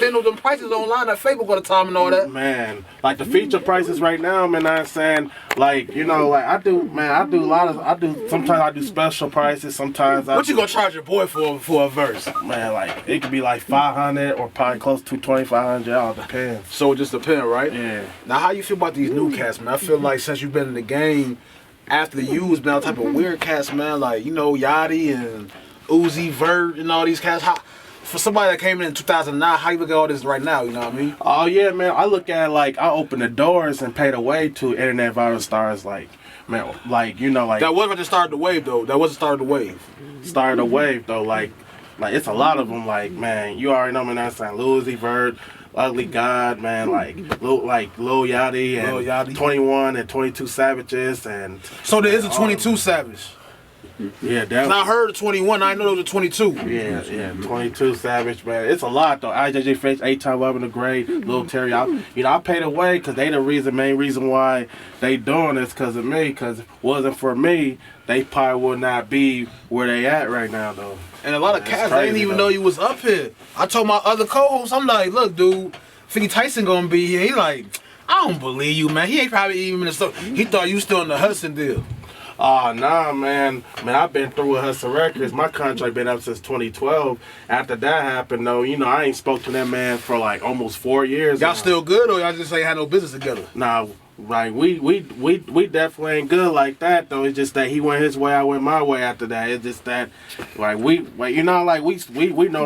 seeing them prices online at Facebook all the time and all that. Man, like the feature prices right now, man, I'm saying, like, you know, like I do sometimes I do special prices, sometimes What you gonna charge your boy for a verse? Man, like, it could be like 500 or probably close to 2,500, all depends. So it just depends, right? Yeah. Now, how you feel about these new cats, man? I feel like since you've been in the game, after you, it's been all type of weird cats, man, like, you know, Yachty and Uzi Vert and all these cats. For somebody that came in 2009, how you look at all this right now, you know what I mean? Oh, yeah, man. I look at it like I open the doors and pay the way to internet viral stars like, man, like, you know, like... That wasn't the start of the wave, though. That wasn't the start of the wave. Started a wave, though, like it's a lot of them, like, man, you already know, man, I'm saying Lil Uzi Vert, Ugly God, man, like Lil Yachty and 21 and 22 Savages and... So there is a 22 Savage. Yeah, definitely. I heard of 21. I know there was a 22. Yeah, 22 Savage, man. It's a lot though. IJJ Face, 8-time loving the grade, Lil Terry. I paid away because they the main reason why they doing this because of me. Because if it wasn't for me, they probably would not be where they at right now though. And a lot of cats, they didn't even know you was up here. I told my other co-hosts, I'm like, look, dude, Tyson gonna be here. He like, I don't believe you, man. He ain't probably even in the store. He thought you still in the Hudson deal. Oh, nah, man. Man, I've been through with Hudson Records. My contract been up since 2012. After that happened, though, you know, I ain't spoke to that man for like almost 4 years. Y'all still good, or y'all just ain't had no business together? Nah, like we definitely ain't good like that though. It's just that he went his way, I went my way after that. It's just that like we no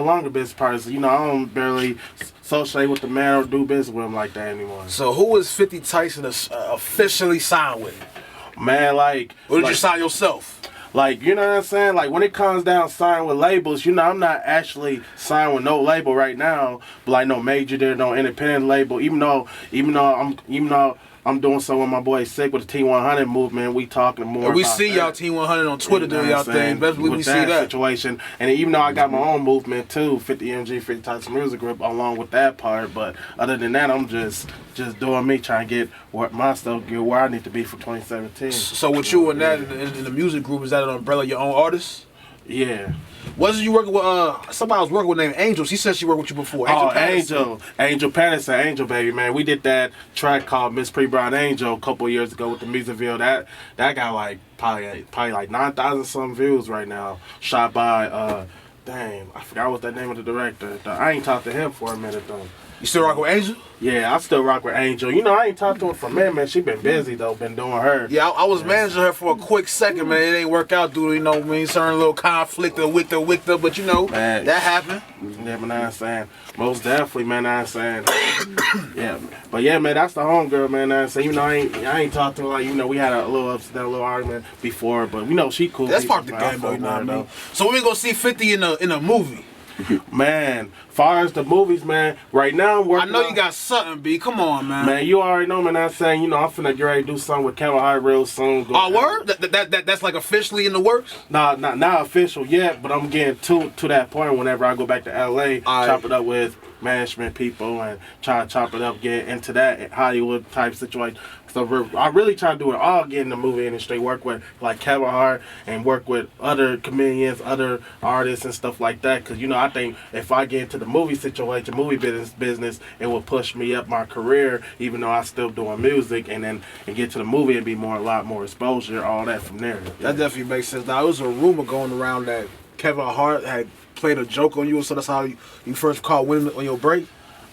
longer business partners. You know, I don't barely associate with the man or do business with him like that anymore. So who is 50 Tyson officially signed with? Man, like... Or did you sign yourself? Like, you know what I'm saying? Like, when it comes down signing with labels, you know, I'm not actually signed with no label right now. But, like, no major there, no independent label. Even though I'm doing so with my boy Sick with the T100 movement, we talking more we about see y'all T100 on Twitter doing y'all thing. Best believe we see that situation. And even though I got my own movement, too, 50 MG, 50 Tyson Music Group, along with that part. But other than that, I'm just doing me, trying to get my stuff, get where I need to be for 2017. So with you and that in the music group, is that an umbrella of your own artists? Yeah. Wasn't you working with somebody I was working with named Angel? She said she worked with you before. Angel Patterson, Angel baby, man. We did that track called Miss Pre-Brown Angel a couple of years ago with the music video. That got like probably like 9,000 some views right now. Shot by dang, I forgot what that name of the director. I ain't talked to him for a minute though. You still rock with Angel? Yeah, I still rock with Angel. You know, I ain't talked to her for a minute, man. She been busy, though, been doing her. Yeah, I was managing her for a quick second, man. It ain't work out due to, you know what I mean, certain little conflict with her, but you know, man, that happened. Yeah, but I'm saying, most definitely, man, I'm saying. Yeah, but yeah, man, that's the homegirl, man, I'm saying. You know, I ain't talked to her, like, you know, we had a little upset, a little argument before, but, you know, she cool. That's part of the game, though, you know what I mean? So when we gonna see 50 in a movie? Man, far as the movies, man, right now I'm working. I know you got something, B. Come on, man. Man, you already know, man. I'm saying, you know, I'm finna get ready to do something with Kevin Hart real soon. Word? That's like officially in the works? Nah, not official yet, but I'm getting to that point whenever I go back to LA, chop it up with management people and try to chop it up, get into that Hollywood type situation. So I really try to do it all, get in the movie industry, work with like Kevin Hart and work with other comedians, other artists and stuff like that. Because, you know, I think if I get into the movie situation, movie business, it will push me up my career, even though I still doing music, and get to the movie and be a lot more exposure, all that from there. That definitely makes sense. Now, there was a rumor going around that Kevin Hart had played a joke on you, so that's how you first caught women on your break?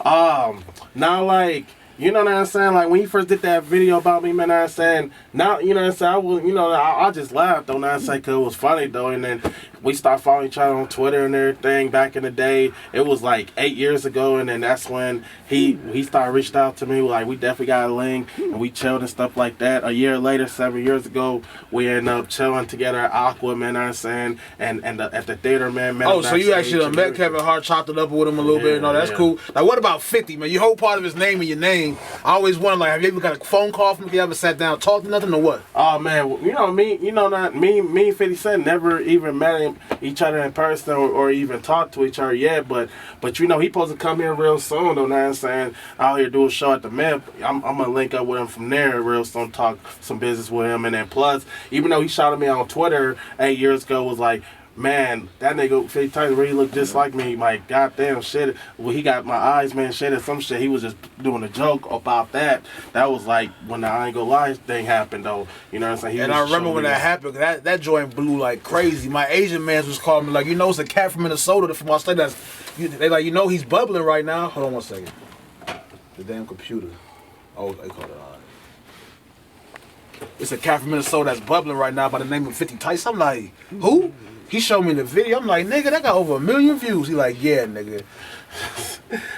Now, like, you know what I'm saying? Like, when you first did that video about me, man, I'm saying, now, you know what I'm saying, I just laughed, though, I'm saying, because it was funny, though, and then we started following each other on Twitter and everything back in the day. It was, like, 8 years ago, and then that's when he started reaching out to me, like, we definitely got a link, and we chilled and stuff like that. A year later, 7 years ago, we ended up chilling together at Aqua, man, I'm saying, and at the theater, man. So you actually met Kevin Hart, chopped it up with him a little bit, and all that's cool. Like, what about 50, man? You hold part of his name in your name. I always wonder, like, have you ever got a phone call from him? Have you ever sat down, talked to nothing, or what? Oh, man, me and 50 Cent never even met each other in person or even talked to each other yet, but you know, he supposed to come here real soon, though, I'm saying, out here do a show at the Mint. I'm gonna link up with him from there real soon, talk some business with him, and then plus, even though he shot at me on Twitter 8 years ago, was like, man, that nigga 50 Tyson really looked just like me. Like, goddamn shit. Well, he got my eyes, man, shit, and some shit. He was just doing a joke about that. That was like when the I Ain't Gonna Lie thing happened, though. You know what I'm saying? And I remember when that happened, that joint blew like crazy. My Asian mans was calling me like, you know, it's a cat from Minnesota from my state they like, you know, he's bubbling right now. Hold on one second. The damn computer. Oh, they call it It's a cat from Minnesota that's bubbling right now by the name of 50 Tyson. I'm like, who? He showed me the video. I'm like, nigga, that got over 1 million views. He like, yeah, nigga.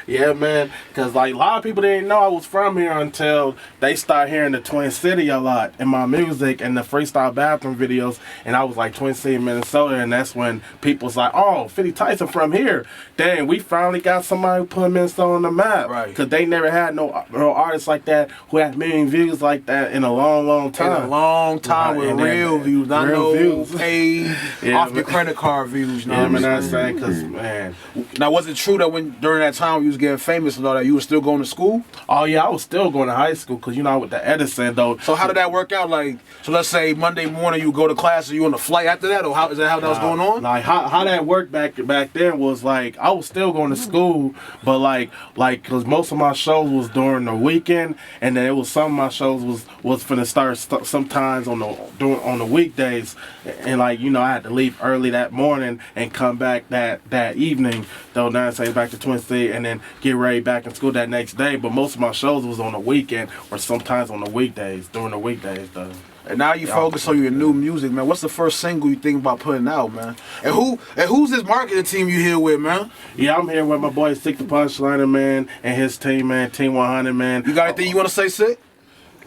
Yeah, man, because like a lot of people didn't know I was from here until they start hearing the Twin City a lot in my music and the freestyle bathroom videos, and I was like Twin City, Minnesota, and that's when people was like, oh, 50 Tyson from here. Dang, we finally got somebody who put Minnesota on the map, right? Because they never had no artists like that who had 1 million views like that in a long time. In a long time with real views, not no views paid off your credit card views. You know what I'm saying? Because man, now was it true that during that time you was getting famous and all that, you was still going to school? Oh yeah, I was still going to high school because you know with the Edison though. So how did that work out? Like, so let's say Monday morning you go to class, or you on the flight after that, or is that how that was going on? Like how that worked back then was like I was still going to school, but like because most of my shows was during the weekend, and then it was some of my shows was finna start sometimes on the weekdays, and like you know I had to leave early that morning and come back that evening though. Now say back to Twin City and then get ready back in school that next day. But most of my shows was on the weekend or sometimes on the weekdays, during the weekdays though. And now you focus on your new music, man. What's the first single you think about putting out, man? And who's this marketing team you here with, man? Yeah, I'm here with my boy Sick the Punchliner, man, and his team, man, Team 100, man. You got anything you want to say, Sick?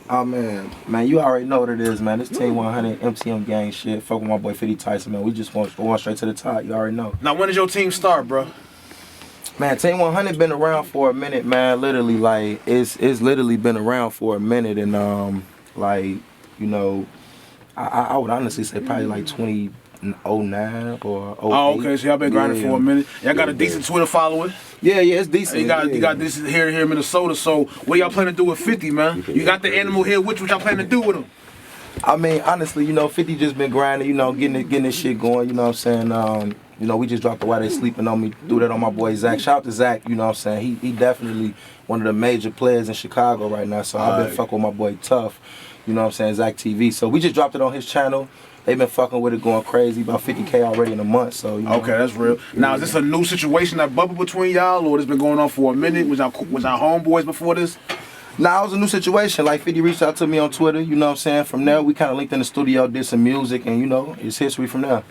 Oh man, you already know what it is, man. This Team 100 MTM gang shit. Fuck with my boy 50 Tyson, man. We just going straight to the top. You already know. Now, when did your team start, bro? Man, Team 100 been around for a minute, man. Literally, like it's literally been around for a minute, and like you know, I would honestly say probably like 2009 or 08. Oh, okay. So y'all been grinding for a minute. Y'all got a decent Twitter following. Yeah, it's decent. You got this here in Minnesota. So what y'all plan to do with 50, man? You got the animal here. What y'all plan to do with him? I mean, honestly, you know, 50 just been grinding, you know, getting this shit going. You know what I'm saying? You know, we just dropped the Why They Sleeping on Me. Threw that on my boy Zach. Shout out to Zach. You know what I'm saying? He definitely one of the major players in Chicago right now. So I've been fucking with my boy Tough. You know what I'm saying? Zach TV. So we just dropped it on his channel. They've been fucking with it, going crazy. About 50K already in a month. So you know. Okay, that's real. Now, is this a new situation that bubbled between y'all, or it's been going on for a minute? Was y'all homeboys before this? Nah, it was a new situation. Like 50 reached out to me on Twitter. You know what I'm saying? From there, we kind of linked in the studio, did some music, and you know, it's history from there.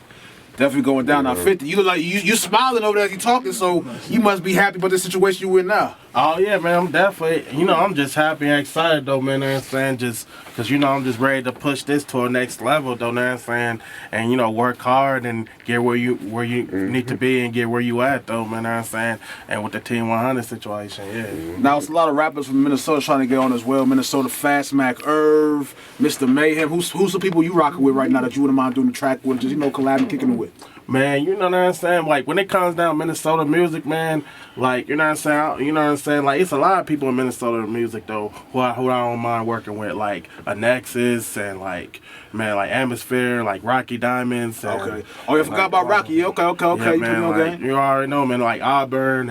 Definitely going down. Now 50, you look like you smiling over there as you talking, so you must be happy about the situation you in now. Oh yeah, man, I'm definitely, you know, I'm just happy and excited though, man, you know what I'm saying, just because, you know, I'm just ready to push this to a next level though, you know what I'm saying, and, you know, work hard and get where you need to be and get where you at though, man, you know what I'm saying, and with the Team 100 situation, yeah. Now, it's a lot of rappers from Minnesota trying to get on as well. Minnesota Fast, Mac Irv, Mr. Mayhem. Who's the people you rocking with right now that you wouldn't mind doing the track with, just, you know, collabing, kicking it with? Man, you know what I'm saying? Like, when it comes down to Minnesota music, man, like, you know what I'm saying? Like, it's a lot of people in Minnesota music, though, who I don't mind working with, like, a Nexus and, like, man, like, Atmosphere, like, Rocky Diamonds. And, okay. Oh, you forgot about Rocky. Okay. Yeah, you man, like, you already know, man, like, Auburn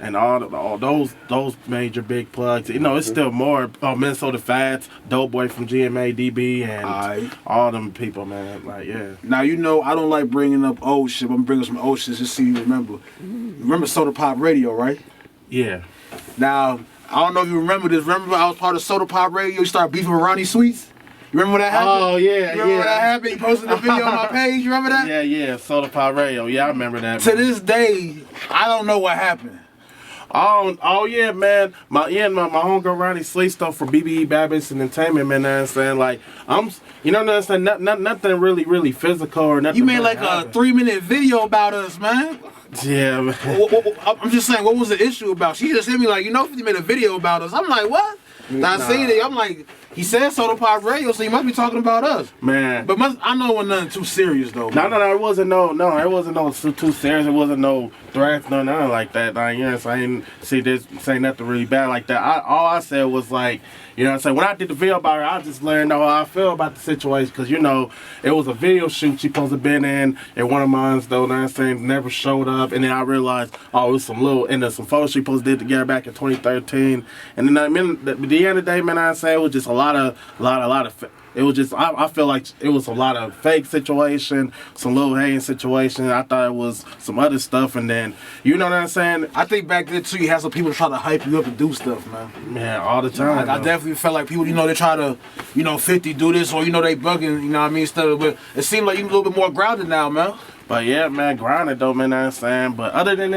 and all those major big plugs. You know, it's still more Minnesota Fats, Dope Boy from GMA, DB, and all them people, man. Like, yeah. Now, you know, I don't like bringing up old shit, but I'm bringing some old shit just so you remember. Remember Soda Pop Radio, right? Yeah. Now, I don't know if you remember this. Remember I was part of Soda Pop Radio? You started beefing with Ronnie Sweets? You remember when that happened? Oh, yeah, you remember when that happened? You posted the video on my page. You remember that? Yeah, Soda Pop Radio. Yeah, I remember that. To this day, I don't know what happened. Oh yeah, man. My homegirl Ronnie Sleep stuff from BBE Babbitt's and Entertainment, man. I'm saying, like, you know what I'm saying? Nothing really physical or nothing. You made like a 3-minute video about us, man. Yeah, man. I'm just saying, what was the issue about? She just hit me like, you know, 50 made a video about us. I'm like, what? Now I seen it. I'm like, He said Soda Pop Radio, so he must be talking about us. Man. But I know it wasn't nothing too serious though. No, it wasn't it wasn't no too serious. It wasn't no threats, nothing like that. Like, you know what I'm saying? I didn't see this, say nothing really bad like that. All I said was like, you know what I'm saying? When I did the video about her, I just learned how I feel about the situation. Because, you know, it was a video shoot she supposed to have been in, and one of mine, though, you know what I'm saying, never showed up. And then I realized, oh, it was some photos she supposed to did together back in 2013. And then, I mean, at the end of the day, man, I say it was just a lot of it was just, I feel like it was a lot of fake situation, some little hating situation. I thought it was some other stuff, and then, you know what I'm saying? I think back then, too, you had some people trying to hype you up and do stuff, man. Man, all the time. Like, I definitely felt like people, you know, they try to, you know, 50 do this, or, you know, they bugging, you know what I mean, instead of, but it seemed like you a little bit more grounded now, man. But yeah, man, grinding though, man, know what I'm saying. But other than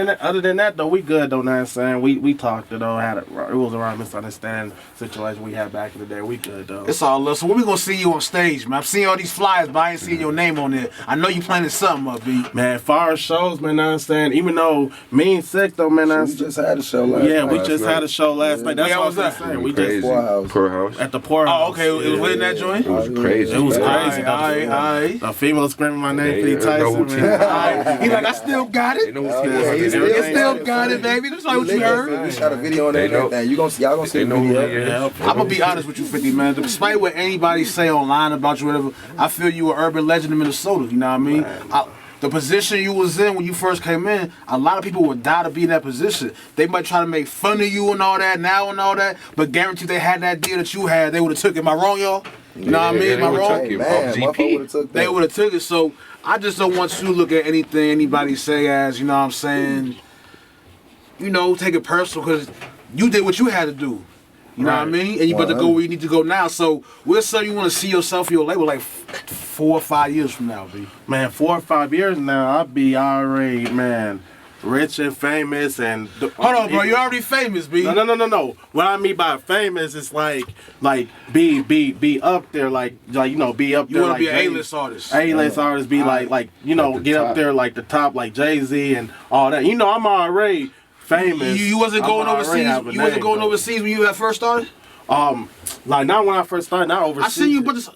that though, we good though, know what I'm saying. We talked though, it was around misunderstanding situation we had back in the day. We good though. It's all love. So when we gonna see you on stage, man? I'm seeing all these flyers, but I ain't seeing your name on there. I know you planning something up, B. Man, far as shows, man, know what I'm saying. Even though me and Sick though, man, we just had a show last night. Yeah, we just had a show last night. That's what I was saying. We just Poorhouse. at the Poorhouse. Oh, okay. It was lit in that joint? It was crazy. It was man. crazy. Aight. The female screaming my name, They P. know who Tyson, T- man. He like, I still got They it. know who T was. You still got it, baby. That's not what you heard. We shot a video on that They know. and everything. Y'all gonna see They the know who video. he is. Yeah. I'm gonna be honest with you, 50, man. Despite what anybody say online about you, whatever, I feel you an urban legend in Minnesota. You know what I mean? The position you was in when you first came in, a lot of people would die to be in that position. They might try to make fun of you and all that now and all that, but guarantee they had that deal that you had, they would have took it. Am I wrong, y'all? You know what I mean? Am I wrong? Hey, man, motherfucker would've took that. They would have took it. So I just don't want you to look at anything anybody say as, you know what I'm saying, you know, take it personal, because you did what you had to do. You know what I mean? And you better go where you need to go now. So where's something you want to see yourself in your label like 4 or 5 years from now, B? Man, 4 or 5 years now, I'll be already, man, rich and famous and... Hold on, bro. You're already famous, B. No. What I mean by famous is like be up there, like you know, be up there. You want to like be an Jay- A-list artist. A-list artist, be like you know, Like the get top. up there like the top, like Jay-Z and all that. You know, I'm already famous. You wasn't going I'm already overseas. have a You wasn't name, going though. overseas when you had first started. Like not when I first started, not overseas.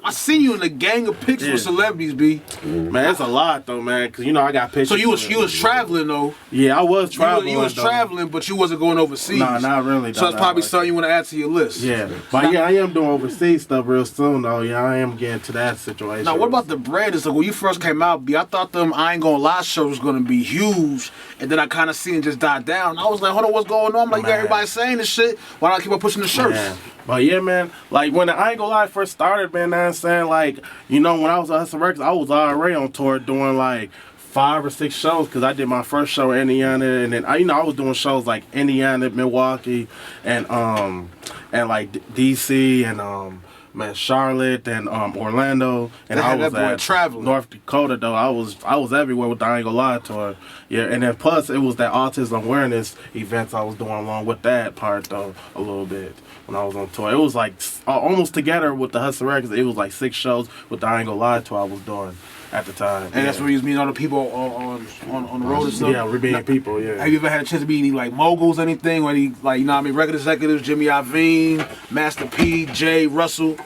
I seen you in a gang of pics with celebrities, B. Man, it's a lot though, man, because you know I got pictures. So you was traveling though. Yeah, I was traveling. You was though. traveling, but you wasn't going overseas. Nah, not really. So that's probably something you want to add to your list. Yeah, but yeah, I am doing overseas stuff real soon though. Yeah, I am getting to that situation. Now, what about the bread? It's like when you first came out, B, I thought them I Ain't Gonna Lie shows was gonna be huge, and then I kind of seen it just die down. I was like, hold on, what's going on? I'm like, you got everybody saying this shit. Why don't I keep on pushing the shirts? Man. But yeah, man, like when the I Ain't Gonna Lie first started, man, I'm saying, like, you know, when I was at Hustle Records, I was already on tour doing like 5 or 6 shows, because I did my first show in Indiana, and then I was doing shows like Indiana, Milwaukee, and like DC, and man, Charlotte, and Orlando, and I was at traveling. North Dakota though. I was everywhere with the I Ain't Gonna Lie tour. Yeah, and then plus it was that autism awareness events I was doing along with that part though a little bit when I was on tour. It was like almost together with the Hustle Records. It was like 6 shows with the I Ain't Gonna Lie tour I was doing at the time. And that's where you was meeting all the people on the road and stuff. Yeah, we're being people. Yeah. Have you ever had a chance to meet any like moguls, anything, or any like, you know what I mean, record executives, Jimmy Iovine, Master P, Jay, Russell?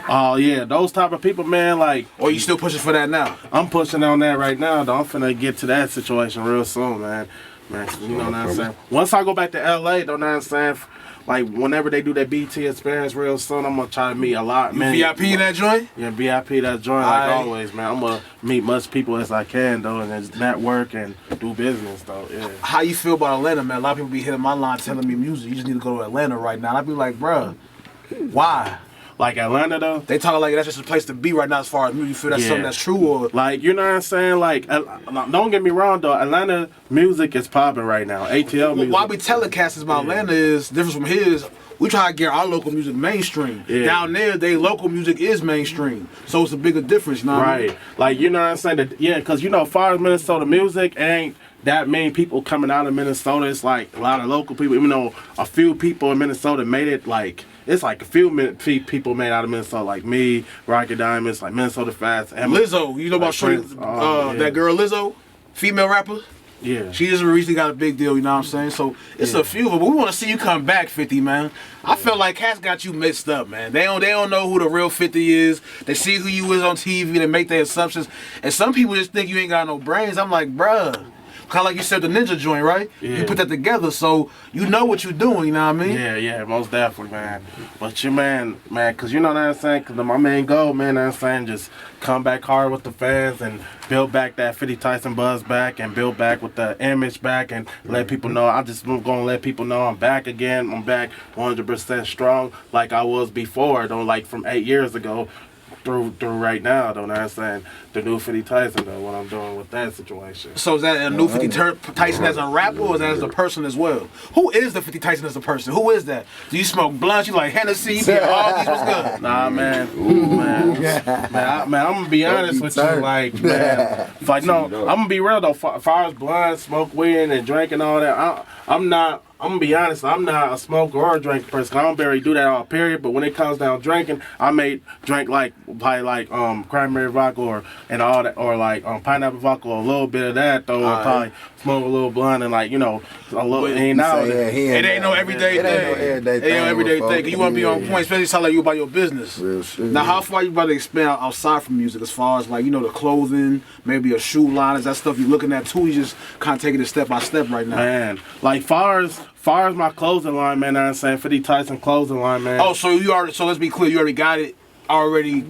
Oh yeah, those type of people, man. Like, or you still pushing for that now? I'm pushing on that right now, though. I'm finna get to that situation real soon, man. Man, you know what I'm saying? Once I go back to LA, though, know what I'm saying? Like, whenever they do that BT experience real soon, I'm gonna try to meet a lot, man. VIP in that joint? Yeah, VIP that joint, like always, man. I'm gonna meet much people as I can, though, and just network and do business, though, yeah. How you feel about Atlanta, man? A lot of people be hitting my line telling me music, you just need to go to Atlanta right now. And I be like, bruh, why? Like Atlanta, though? They talk like that's just a place to be right now as far as music. You feel that's something that's true, or? Like, you know what I'm saying? Like, don't get me wrong, though. Atlanta music is popping right now. ATL music. Why we telecasting about Atlanta is different from his. We try to get our local music mainstream. Yeah. Down there, they local music is mainstream. So it's a bigger difference, you know what I mean? Like, you know what I'm saying? That, yeah, because, you know, as far as Minnesota music, ain't that many people coming out of Minnesota. It's like a lot of local people, even though a few people in Minnesota made it, like, it's like a few people made out of Minnesota, like me, Rocket Diamonds, like Minnesota Fats. And Lizzo, you know about like that girl Lizzo? Female rapper? Yeah. She just recently got a big deal, you know what I'm saying? So it's a few of them, but we want to see you come back, 50, man. I feel like cats got you mixed up, man. They don't know who the real 50 is. They see who you is on TV, they make their assumptions. And some people just think you ain't got no brains. I'm like, bruh. Kind of like you said, the ninja joint, right? Yeah. You put that together, so you know what you're doing, you know what I mean? Yeah, most definitely, man. But your man, because you know what I'm saying? Because my main goal, man, you know what I'm saying, just come back hard with the fans and build back that 50 Tyson buzz back and build back with the image back and let people know. I just going to let people know I'm back again. I'm back 100% strong like I was before, though, like from 8 years ago. Through right now, though, I'm saying the new 50 Tyson, though, what I'm doing with that situation. So is that a new 50 Tyson as a rapper or is that as a person as well? Who is the 50 Tyson as a person? Who is that? Do you smoke blunts? You like Hennessy? You get all these? What's good? Nah, man. I'm going to be honest with you. Like, man, like, no, I'm going to be real, though. As far as blunts, smoke weed, and drinking all that, I'm going to be honest, I'm not a smoker or a drinker person. I don't barely do that all, period. But when it comes down drinking, I may drink cranberry vodka and all that, or pineapple vodka, a little bit of that, though. Or probably smoke a little blunt and a little. It ain't no everyday thing. It ain't no everyday thing. You want to be on point, especially sound like you about your business. Real shit. Now, how far you about to expand outside from music as far as the clothing, maybe a shoe line? Is that stuff you looking at too? You just kind of taking it step by step right now? Man, far as my clothing line, man, I'm saying 50 Tyson clothing line, man. Oh, so let's be clear, you already got it already.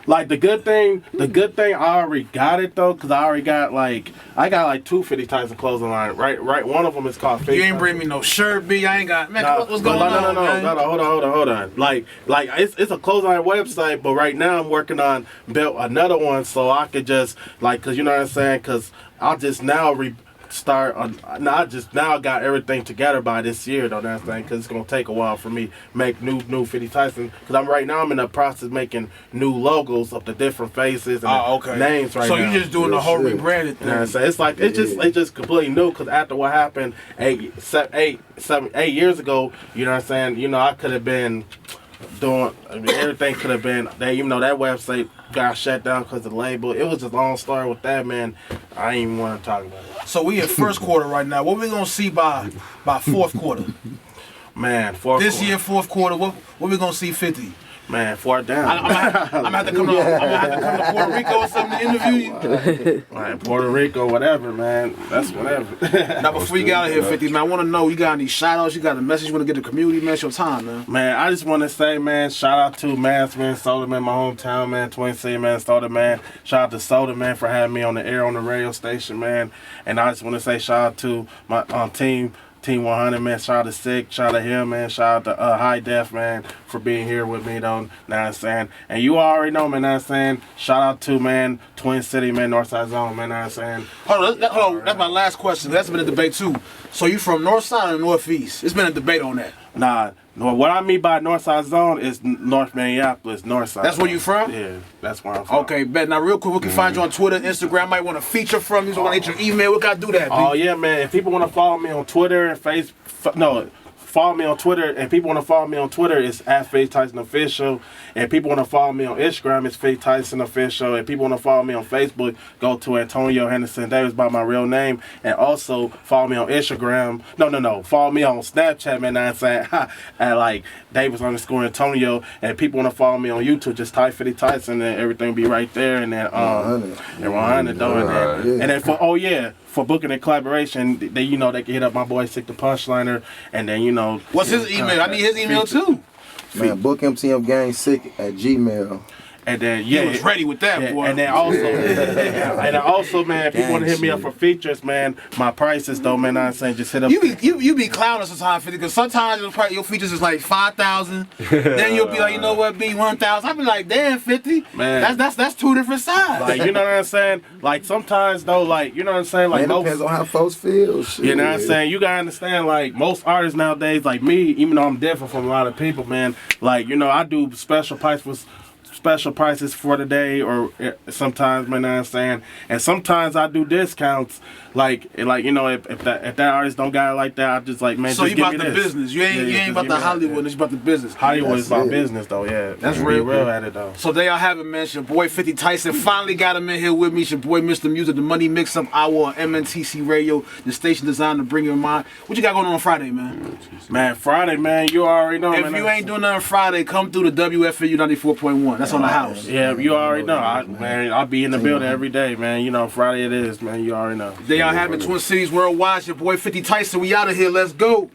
Like the good thing, I already got it though, cause I already got I got 2 50 Tyson clothing line. Right. One of them is called 50. You ain't bring me no shirt, B. I ain't got. Man, what's going on? No, hold on. Like it's a clothing line website, but right now I'm working on build another one so I could just cause you know what I'm saying, cause I'll just now I just now got everything together by this year, though, that's thing, because it's going to take a while for me to make new 50 Tyson, because I'm in the process of making new logos of the different faces and names right now. So you're just doing the whole rebranded thing. You know what I'm saying? It's just completely new, because after what happened 8 years ago, you know what I'm saying, I could have been everything could have been, even though that website got shut down because of the label. It was just a long story with that, man. I ain't even want to talk about it. So we in first quarter right now. What we gonna see by fourth quarter? Man, this year, fourth quarter, what we gonna see 50? Man, 4th down. I'm gonna have to come to Puerto Rico or something to interview you. Man, Puerto Rico, whatever, man. That's whatever. Now, before you get out of here, 50, man, I want to know, you got any shout-outs? You got a message you want to get to the community, man? It's your time, man. Man, I just want to say, man, shout out to man, Soda Man, my hometown, man, Twin City, man, Soda Man. Shout out to Soda Man for having me on the air on the radio station, man. And I just want to say shout out to my Team 100, man. Shout out to Sick, shout out to him, man. Shout out to High Def, man, for being here with me, though. Know what I'm saying? And you already know, man, know what I'm saying? Shout out to, man, Twin City, man, Northside Zone, man, know what I'm saying? Hold on, that's my last question. That's been a debate, too. So you from Northside or Northeast? It's been a debate on that. Nah, what I mean by Northside Zone is North Minneapolis, Northside. That's where you from? Yeah, that's where I'm from. Okay, bet. Now, real quick, we can find you on Twitter, Instagram. Might want to feature from you. So want to get your email. We got to do that, B. Oh, yeah, man. If people want to follow me on Twitter and Facebook, follow me on Twitter, and people want to follow me on Twitter, it's @Faith Tyson Official. And people want to follow me on Instagram, it's Faith Tyson Official. And people want to follow me on Facebook, go to Antonio Henderson Davis by my real name. And also follow me on Instagram. No. Follow me on Snapchat, man. I'm saying at Davis_Antonio. And people want to follow me on YouTube, just type 50 Tyson, and everything will be right there. And then 100 though. And then for booking and collaboration, they can hit up my boy Sick the Punchliner, and then what's his email? I need his email too. Man, book MTM Gang Sick at Gmail. And then he was ready with that, boy. And then also, man, if you want to hit me up for features, man, my prices though, man, I'm saying just hit up. You be clowning sometimes, 50, because sometimes your features is like 5,000. Then you'll be like, you know what, B 1,000. I be like, damn, 50. Man, that's 2 different sides. Like, you know what I'm saying? Like sometimes though, like, you know what I'm saying? Like, it depends on how folks feel. Shit. You know what I'm saying? You gotta understand, like, most artists nowadays, like me, even though I'm different from a lot of people, man, like, I do special special prices for the day, or sometimes, man, I'm saying, and sometimes I do discounts. Like you know, if that artist don't got it like that, I just like, man, So just you give about me the this. business. You ain't about the Hollywood. It's about the business. Hollywood is about it. business though. Yeah, That's be real. real at it though. So there y'all have it, man. It's your boy 50 Tyson. Finally got him in here with me. It's your boy Mr. Music, the Money Mix Up Hour on MNTC Radio, the station designed to bring your mind. What you got going on Friday, man? Man, Friday, man, you already know. If man, you ain't doing nothing Friday, come through the WFAU 94.1. That's on the house. Yeah, you already know. I'll be in the building every day, man. You know, Friday it is, man. You already know. There y'all have it, Twin Cities Worldwide. It's your boy 50 Tyson. We out of here. Let's go.